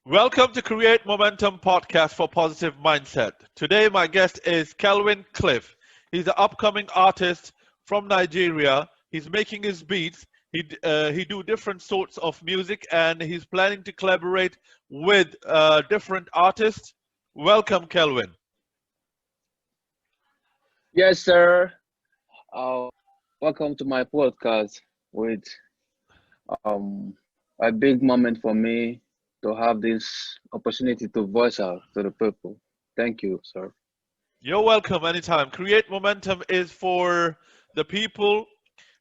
Welcome to Create Momentum podcast for positive mindset. Today, my guest is Kelvin Cliff. He's an upcoming artist from Nigeria. He's making his beats. He do different sorts of music, and he's planning to collaborate with different artists. Welcome, Kelvin. Yes, sir. Uh, Welcome to my podcast with um, a big moment for me to have this opportunity to voice out to the people. Thank you, sir. You're welcome anytime. Create Momentum is for the people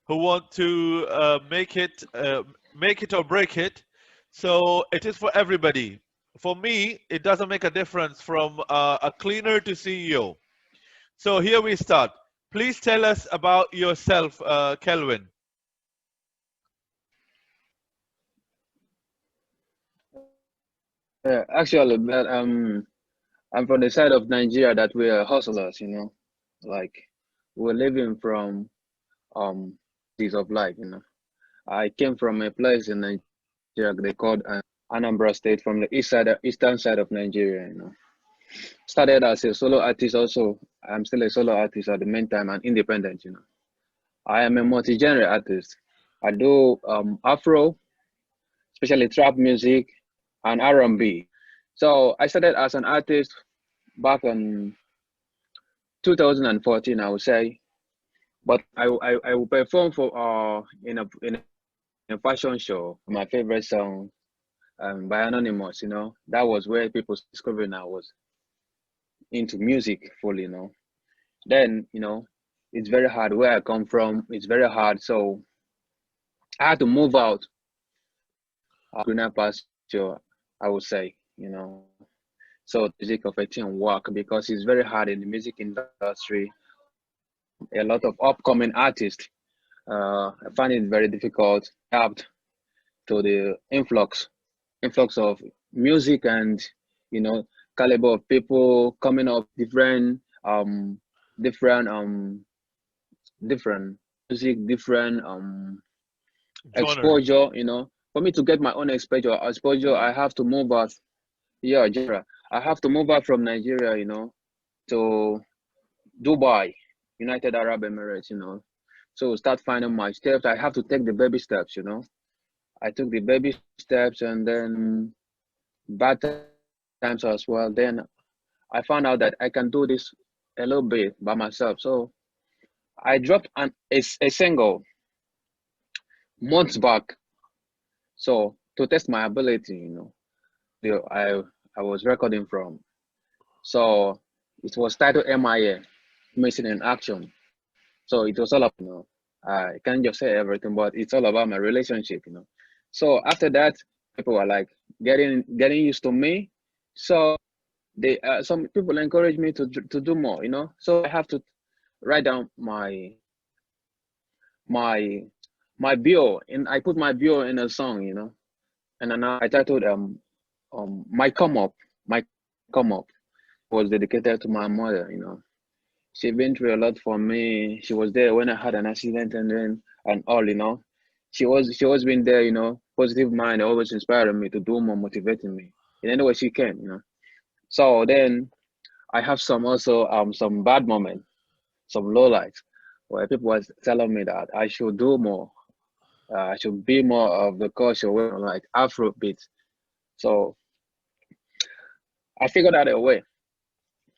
who want to make it or break it. So it is for everybody. For me, it doesn't make a difference from a cleaner to CEO. So here we start. Please tell us about yourself, Kelvin. Actually, but, I'm from the side of Nigeria that we are hustlers, like we're living from days of life. I came from a place in Nigeria they called Anambra State from the eastern side of Nigeria. Started as a solo artist also. I'm still a solo artist at the meantime and independent. I am a multi-genre artist. I do Afro, especially trap music and R&B. So I started as an artist back in 2014, I would say. But I will perform for in a fashion show. My favorite song by Anonymous. That was where people discovered I was into music fully. Then it's very hard where I come from. It's very hard, so I had to move out greener pasture, I would say. So music of a team work because it's very hard in the music industry. A lot of upcoming artists. I find it very difficult adapt to the influx of music and you know caliber of people coming up different different music, different Genre. exposure. For me to get my own exposure, I have to move out. Yeah, genre. I have to move out from Nigeria, to Dubai, United Arab Emirates. So start finding my steps. I have to take the baby steps. I took the baby steps and then bad times as well. Then I found out that I can do this a little bit by myself. So I dropped a single months back. So to test my ability, the I was recording from. So it was titled MIA, Missing in Action. So it was all up. I can't just say everything, but it's all about my relationship. So after that, people were like getting used to me. So they some people encourage me to do more. So I have to write down my my bio, and I put my bio in a song. And then I titled my come up, my come up was dedicated to my mother. She been through a lot for me. She was there when I had an accident and all. She always been there. Positive mind, always inspiring me to do more, motivating me in any way she can. So then I have some bad moments, some lowlights, where people was telling me that I should do more. I should be more of the culture, like Afrobeats. So I figured out a way.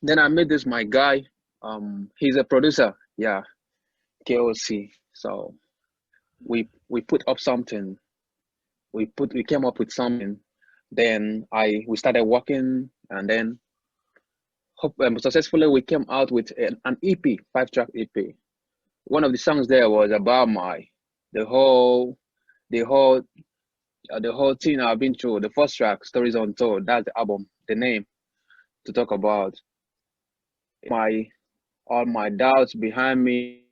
Then I met this my guy. He's a producer. Yeah, KOC. So we put up something. We came up with something. Then we started working, and then successfully we came out with an EP, 5-track EP. One of the songs there was about my the whole the whole the whole thing I've been through. The first track, Stories Untold. That's the album, the name to talk about my all my doubts behind me,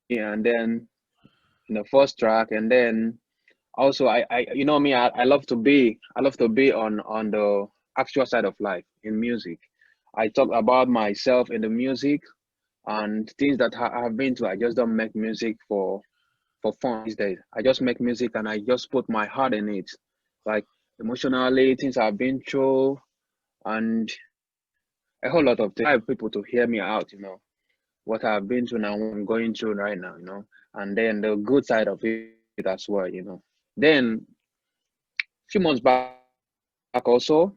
and then in the first track, and then also I you know me, I love to be on the actual side of life in music. I talk about myself in the music and things that I have been to. I just don't make music for fun these days. I just make music and I just put my heart in it. Like emotionally, things I've been through, and a whole lot of things. I have people to hear me out, what I've been through now, what I'm going through right now, and then the good side of it as well. Then a few months back also,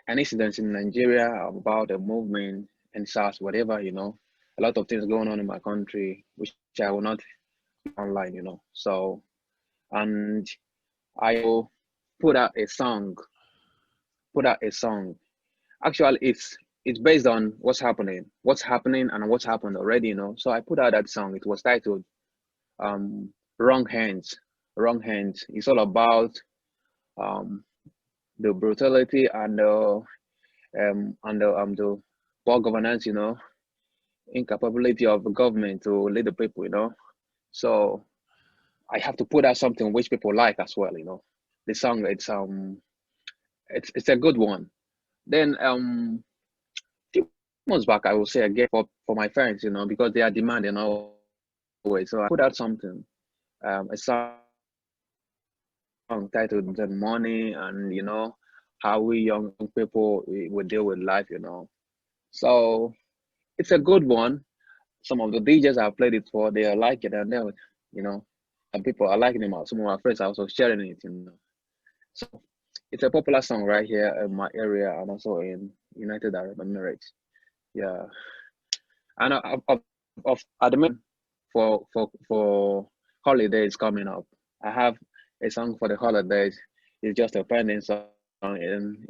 an incident in Nigeria about a movement and SARS, whatever. A lot of things going on in my country, which I will not online. So, and I will put out a song, put out a song. Actually, it's based on what's happening and what's happened already. So I put out that song. It was titled um Wrong Hands. Wrong Hands. It's all about um the brutality and the poor governance, incapability of the government to lead the people. So I have to put out something which people like as well. The song it's a good one. Then few months back I will say again for my friends, because they are demanding always. So I put out something, a song titled "The Money" and how we young people we deal with life. So it's a good one. Some of the DJs I've played it for, they like it, and you know, and people are liking it out. Some of my friends are also sharing it. So it's a popular song right here in my area and also in United Arab Emirates. Yeah, and at the moment for holidays coming up, I have a song for the holidays. It's just a pending song, and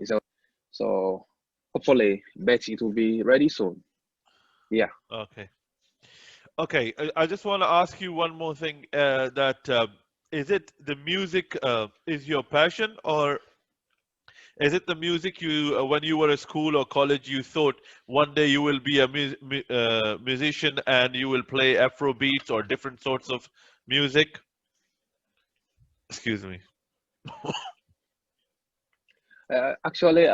so hopefully, bet it will be ready soon. Yeah. Okay. Okay. I just want to ask you one more thing. That is it the music is your passion, or is it the music you when you were at school or college you thought one day you will be a musician and you will play Afrobeats or different sorts of music? Excuse me. Actually,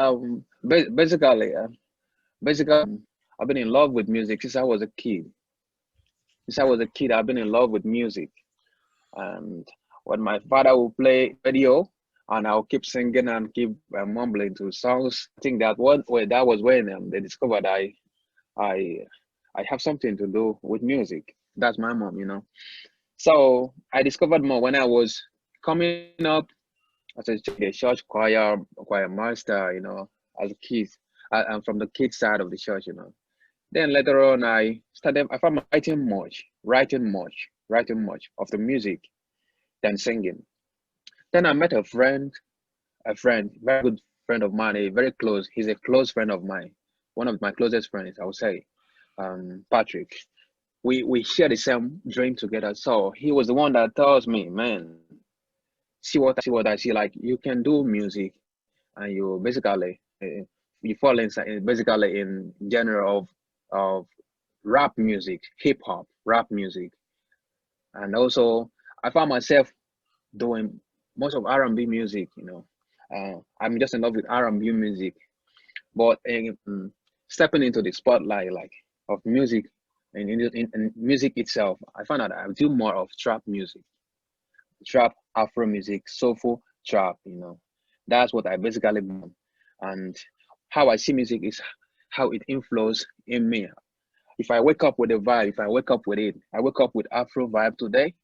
basically, I've been in love with music since I was a kid. Since I was a kid, I've been in love with music. And when my father will play radio, and I'll keep singing and keep mumbling to songs, I think that was when they discovered I I have something to do with music. That's my mom. So I discovered more when I was coming up as a church choir master, as a kid. I'm from the kids side of the church. Then later on, I found myself writing much of the music than singing. Then I met a friend, very good friend of mine, a very close. He's a close friend of mine, one of my closest friends, I would say, Patrick. We share the same dream together. So he was the one that tells me, man, see what I see. Like you can do music, and you basically you fall inside basically in genre of rap music, hip hop, rap music, and also I found myself doing most of R&B music. I'm just in love with R&B music, but stepping into the spotlight like of music and in music itself, I found out I do more of trap music, trap, Afro music, soulful trap. That's what I basically do. And how I see music is how it inflows in me. If I wake up with a vibe, if I wake up with it, I wake up with Afro vibe today.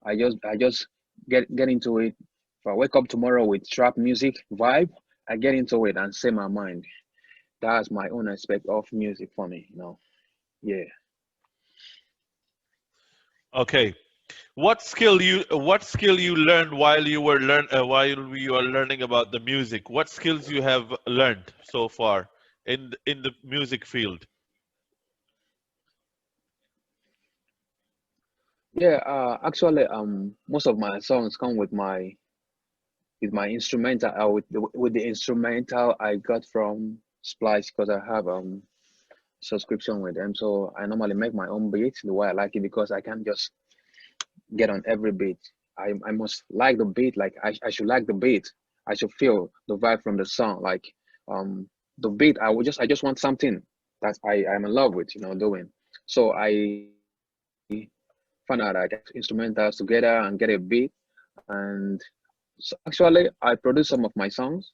I just get into it. If I wake up tomorrow with trap music vibe, I get into it and say my mind. That's my own aspect of music for me. Yeah. Okay. What skill you learned while you are learning about the music? What skills you have learned so far in the music field? Yeah, actually, most of my songs come with my instrumental, with the instrumental I got from Splice because I have subscription with them. So I normally make my own beats the way I like it because I can't just get on every beat. I must like the beat. Like I should like the beat. I should feel the vibe from the song. Like um the beat. I just want something that I'm in love with, doing. So I find out I get instrumentals together and get a beat and So actually, I produce some of my songs.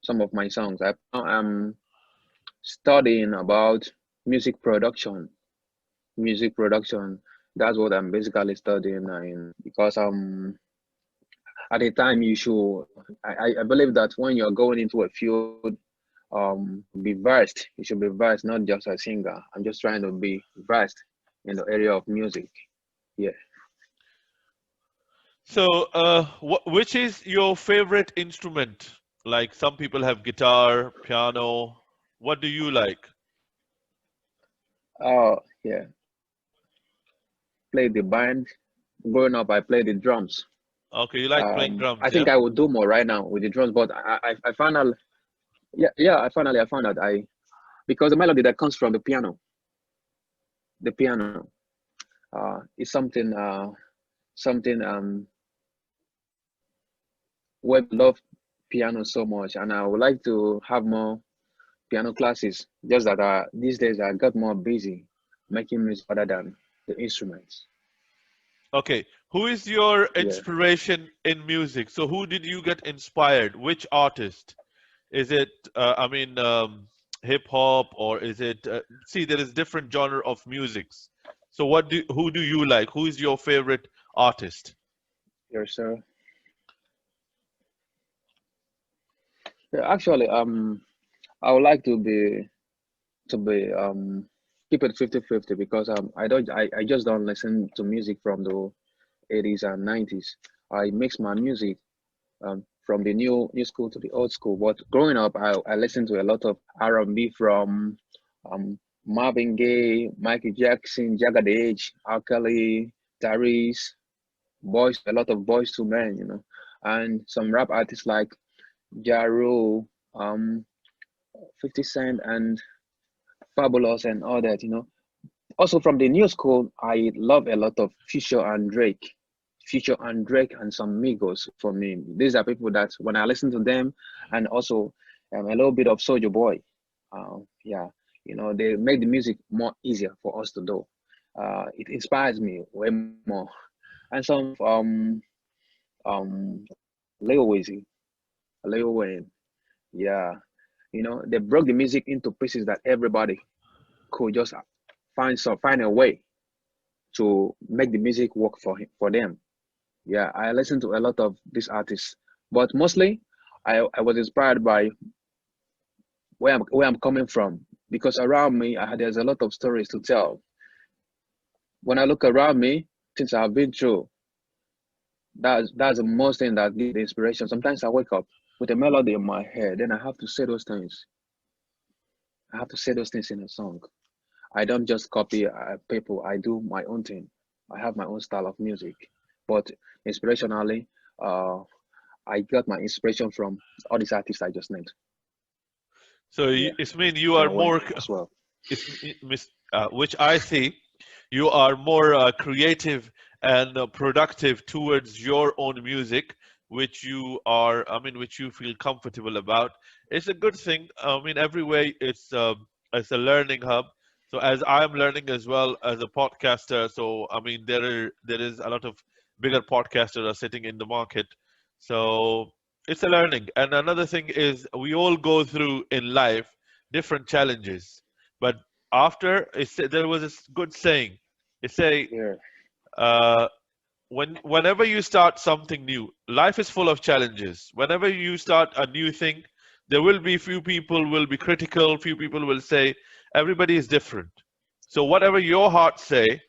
Some of my songs. I'm studying about music production. Music production. That's what I'm basically studying, because at the time you should. I believe that when you're going into a field, be versed. You should be versed, not just a singer. I'm just trying to be versed in the area of music. Yeah. So, which is your favorite instrument? Like some people have guitar, piano. What do you like? Oh, yeah. Played the band. Growing up, I played the drums. Okay, you like playing I drums, yeah? think I would do more right now with the drums, but I found out, yeah, I found out because the melody that comes from the piano, is something where I love piano so much, and I would like to have more piano classes. Just that these days I got more busy making music other than the instruments. Okay, who is your Yeah. inspiration in music? So, who did you get inspired? Which artist? Is it, hip hop, or is it? See, there is different genre of musics. So, who do you like? Who is your favorite artist? Yes, sir. Yeah, actually, I would like to be keep it 50-50 because I just don't listen to music from the 80s and 90s. I mix my music from the new school to the old school. But growing up, I listened to a lot of R&B from um Marvin Gaye, Michael Jackson, Jagged Edge, R. Kelly, Tyrese, a lot of boys to men, and some rap artists like Ja Rule, 50 Cent, and Fabulous, and all that. Also from the new school, I love a lot of Future and Drake, and some Migos for me. These are people that when I listen to them, and also a little bit of Soulja Boy, yeah, they make the music more easier for us to do. It inspires me way more. And some Lil Weezy, Lil Wayne, yeah, they broke the music into pieces that everybody could just find a way to make the music work for them. Yeah, I listen to a lot of these artists, but mostly I was inspired by where I'm coming from because around me there's a lot of stories to tell. When I look around me, things I've been through, that's the most thing that gives the inspiration. Sometimes I wake up with a melody in my head, then I have to say those things. I have to say those things in a song. I don't just copy people. I do my own thing. I have my own style of music, but inspirationally, uh, I got my inspiration from all these artists I just named. So, Yeah, it's mean you are and Wayne more, as well. which I see, you are more creative and productive towards your own music, which which you feel comfortable about. It's a good thing. I mean, every way it's a learning hub. So as I'm learning as well as a podcaster, so I mean there is a lot of bigger podcasters are sitting in the market. So it's a learning. And another thing is we all go through in life different challenges, but there was a good saying. It say, Yeah, uh, whenever you start something new, life is full of challenges. Whenever you start a new thing, there will be few people will be critical, few people will say everybody is different. So whatever your heart say,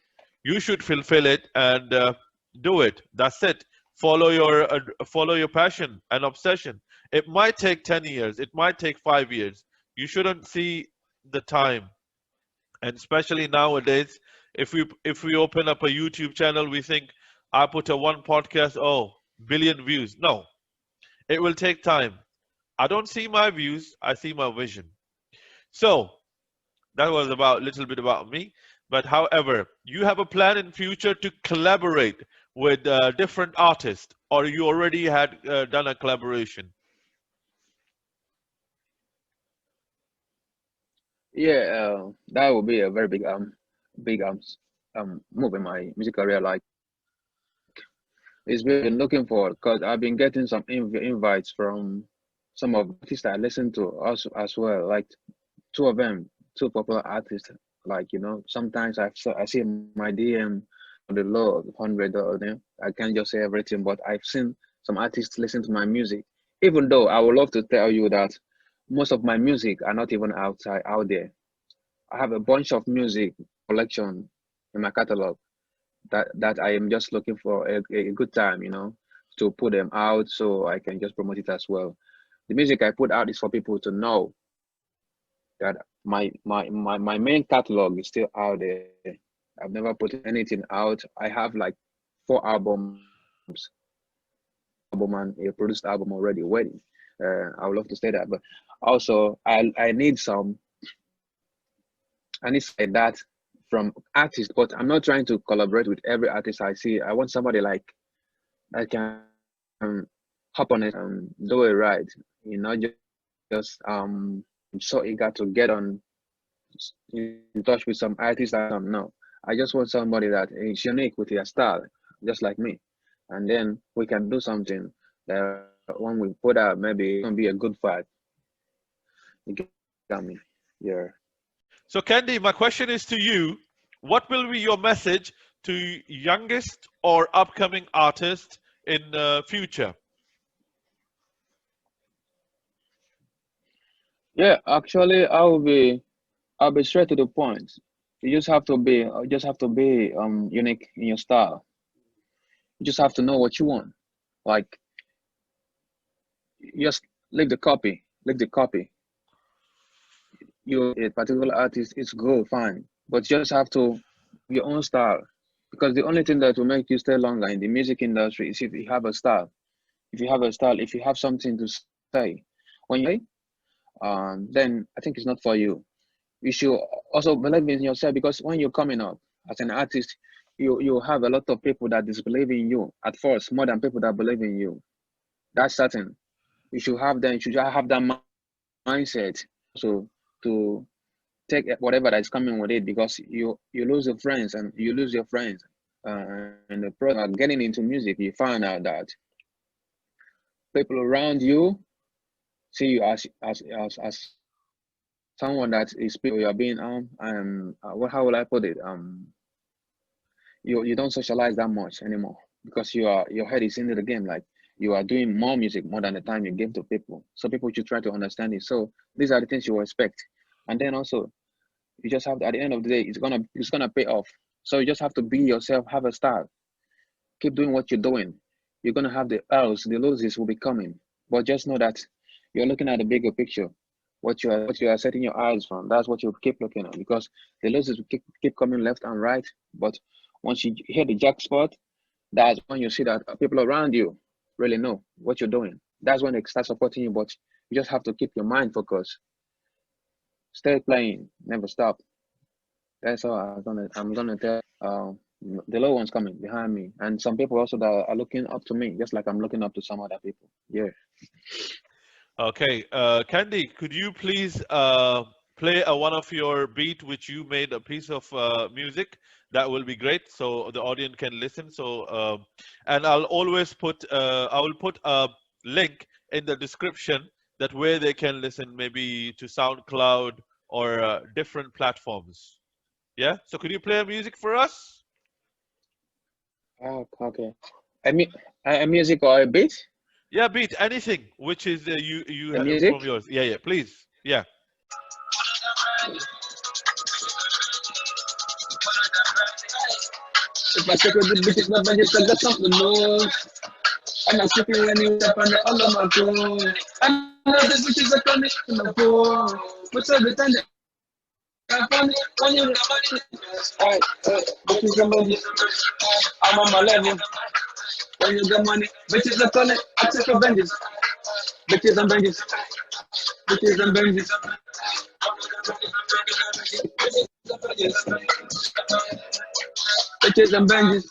you should fulfill it and do it. That's it. Follow your passion and obsession. It might take 10 years, it might take 5 years. You shouldn't see the time. And especially nowadays, if we open up a YouTube channel, we think I put a one podcast, oh, billion views. No, it will take time. I don't see my views, I see my vision. So that was about little bit about me. But however, you have a plan in future to collaborate with different artists, or you already had done a collaboration. yeah, that would be a very big move in my music career. Like It's been looking for because I've been getting some invites from some of the artists I listen to also as well. Like two of them, two popular artists. Like sometimes I see my DM on the low of 100 or them. I can't just say everything, but I've seen some artists listen to my music. Even though I would love to tell you that most of my music are not even out there. I have a bunch of music collection in my catalog that I am just looking for a good time, to put them out so I can just promote it as well. The music I put out is for people to know that my main catalog is still out there. I've never put anything out. I have like 4 albums, album and a produced album already waiting. I would love to say that, but also I need like that from artists, but I'm not trying to collaborate with every artist I see. I want somebody like that can hop on it and do it right. Just I'm so eager to get on in touch with some artists I don't know. I just want somebody that is unique with their style, just like me. And then we can do something that when we put out, maybe it's gonna be a good fight. You got me? Yeah. So, Candy, my question is to you. What will be your message to youngest or upcoming artists in the future? Yeah, actually, I'll be straight to the point. You just have to be unique in your style. You just have to know what you want. Like, just leave the copy. Leave the copy. You a particular artist, it's good, fine. But you just have to have your own style. Because the only thing that will make you stay longer in the music industry is if you have a style. If you have a style, if you have something to say. When you say, then I think it's not for you. You should also believe in yourself because when you're coming up as an artist, you have a lot of people that disbelieve in you at first, more than people that believe in you. That's certain. You should have them. You should have that mindset so to take whatever that's coming with it because you lose your friends and you lose your friends. And the pro getting into music, you find out that people around you see you as someone that is people you are being what how will I put it you don't socialize that much anymore because your head is into the game like you are doing more music more than the time you give to people so people should try to understand it so these are the things you expect and then also you just have to, at the end of the day it's gonna pay off so you just have to be yourself have a style keep doing what you're doing you're gonna have the losses will be coming but just know that you're looking at the bigger picture what you are setting your eyes from that's what you keep looking at because the losses will keep coming left and right but once you hit the jackpot that's when you see that people around you really know what you're doing that's when they start supporting you but you just have to keep your mind focused stay playing never stop that's all I'm gonna tell the low ones coming behind me and some people also that are looking up to me just like I'm looking up to some other people yeah. Okay, Candy, could you please play one of your beat which you made a piece of music? That will be great, so the audience can listen. So, and I will put a link in the description that where they can listen, maybe to SoundCloud or different platforms. Yeah. So, could you play a music for us? Oh, okay. A, mu- a music or a beat? Yeah, beat anything which is A from music? yours. Yeah, yeah. Please. Yeah. If I check with the bitches, my budget, I got something more. I'm not checking when you step on the all of my phone. I know the bitches are coming in the phone. What's up, the time? I found it when you alright, bitches are money. I'm on my level. When you got money, bitches are calling. I take advantage. Bitches and benches. Bitches and benches. Bitches and benches.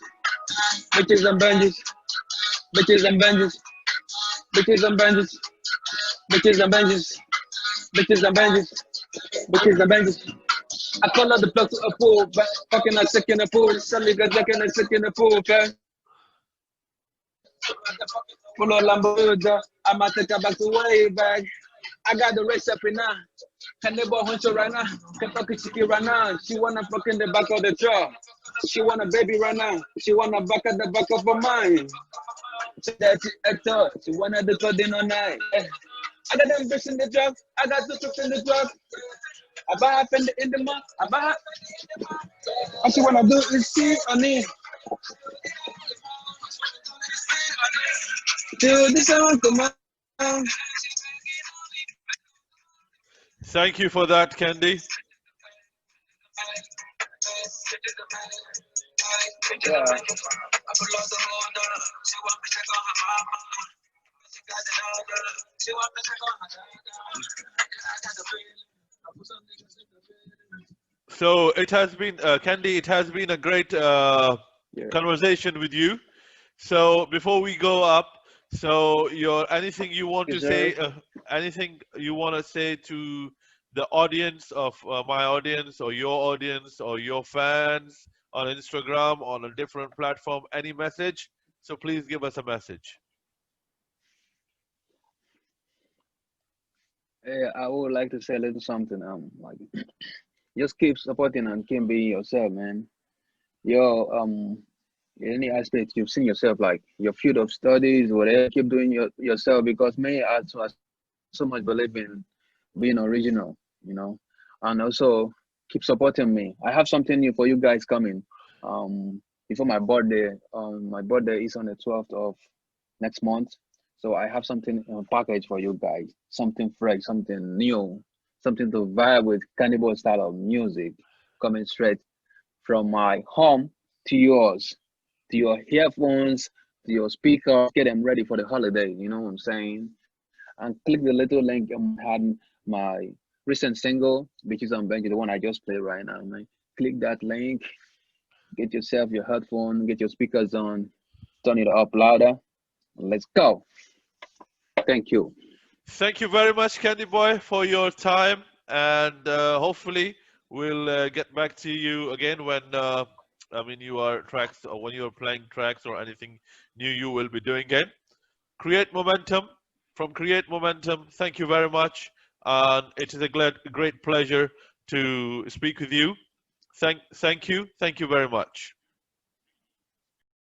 Bitches and benches. Bitches and benches. Bitches and benches. Bitches and benches. Bitches and benches. Bitches and benches. I call out the plug to a pool, but fucking a sick in the pool. Suddenly got jack in a sick in the pool, fam. Bitches and benches. Bitches and benches. Bitches and benches. Bitches and benches. Bitches and benches. Bitches and benches. Bitches and benches. I call out the plug to a pool, but fucking a sick in the pool. Suddenly got jack in a sick in the pool, fam. Pull on Lamborghini, I might take her back to way back. I got the recipe now. KANDIBOI huncho right now. Kentucky chicken right now. She wanna fuck in the back of the truck. She want a baby right now. She wanna back at the back of her mind. That's it. She wanna do coding all night. I got them bitch in the truck. I got the truck in the truck. I buy up in the month. I buy. All she wanna do is see on me. Do this song, come on. Thank you for that, Candy. Yeah. So it has been, Candy, it has been a great conversation with you. So before we go up, so anything you want to Yes, say, sir. anything you want to say to the audience of my audience or your fans on Instagram, on a different platform, any message? So please give us a message. Yeah, I would like to say a little something. Like just keep supporting and keep being yourself, man. Your any aspect you've seen yourself, like your field of studies, whatever, keep doing yourself because me, I so much believe in being original, you know, and also keep supporting me. I have something new for you guys coming. Before my birthday. My birthday is on the 12th of next month, so I have something in a package for you guys. Something fresh, something new, something to vibe with KANDIBOI style of music, coming straight from my home to yours, to your earphones, to your speakers. Get them ready for the holiday. You know what I'm saying? And click the little link had my recent single, Bitches on Bench, the one I just played right now, man. Click that link, get yourself your headphone, get your speakers on, turn it up louder. Let's go. Thank you. Thank you very much, Candy Boy, for your time, and hopefully we'll get back to you again when you are tracks or when you are playing tracks or anything new you will be doing again. Create momentum. From Create Momentum, thank you very much, and it is a great pleasure to speak with you. Thank you very much.